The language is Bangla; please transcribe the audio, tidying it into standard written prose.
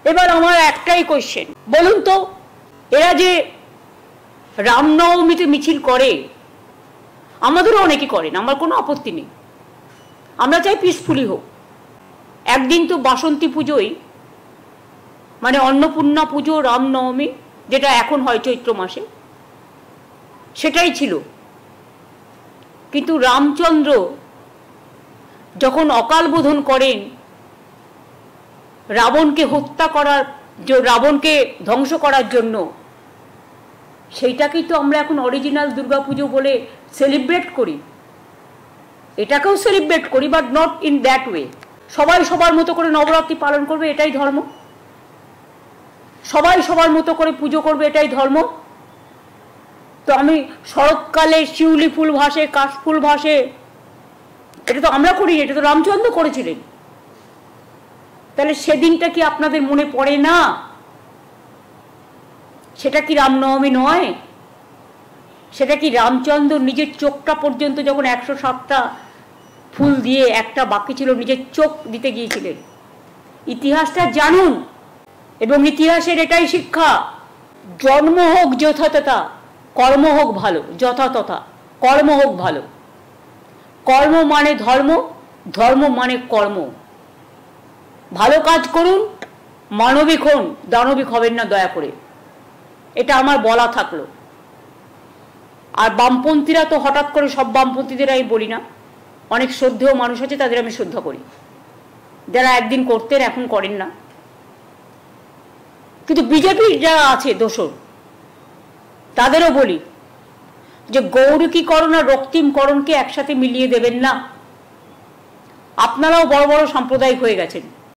এবার আমার একটাই কোয়েশ্চেন, বলুন তো, এরা যে রামনবমীতে মিছিল করে, আমাদেরও অনেকে করেন, আমার কোনো আপত্তি নেই, আমরা চাই পিসফুলি হোক। একদিন তো বাসন্তী পুজোই, মানে অন্নপূর্ণা পুজো, রামনবমী যেটা এখন হয় চৈত্র মাসে, সেটাই ছিল। কিন্তু রামচন্দ্র যখন অকাল বোধন করেন রাবণকে হত্যা করার, রাবণকে ধ্বংস করার জন্য, সেইটাকেই তো আমরা এখন অরিজিনাল দুর্গাপুজো বলে সেলিব্রেট করি। এটাকেও সেলিব্রেট করি, but not in that way. সবাই সবার মতো করে নবরাত্রি পালন করবে, এটাই ধর্ম। সবাই সবার মতো করে পুজো করবে, এটাই ধর্ম। তো আমি শরৎকালে শিউলি ফুল ভাসে, কাশফুল ভাসে, এটা তো আমরা করি, এটা তো রামচন্দ্র করেছিলেন। তাহলে সেদিনটা কি আপনাদের মনে পড়ে না? সেটা কি রামনবমী নয়? সেটা কি রামচন্দ্র নিজের চোখটা পর্যন্ত যখন 107টা ফুল দিয়ে একটা বাকি ছিল, নিজের চোখ দিতে গিয়েছিলেন? ইতিহাসটা জানুন, এবং ইতিহাসের এটাই শিক্ষা, জন্ম হোক যথাতথা, কর্ম হোক ভালো। যথাতথা কর্ম হোক ভালো। কর্ম মানে ধর্ম, ধর্ম মানে কর্ম। ভালো কাজ করুন, মানবিক হন, দানবিক হবেন না দয়া করে, এটা আমার বলা থাকলো। আর বামপন্থীরা তো হঠাৎ করে, সব বামপন্থীদের আমি বলি না, অনেক শ্রদ্ধেয় মানুষ আছে, তাদের আমি শ্রদ্ধা করি, যারা একদিন করতেন এখন করেন না। কিন্তু বিজেপির যারা আছে দোসর, তাদেরও বলি যে গৌরীকরণ আর রক্তিমকরণকে একসাথে মিলিয়ে দেবেন না। আপনারাও বড় বড় সাম্প্রদায়িক হয়ে গেছেন,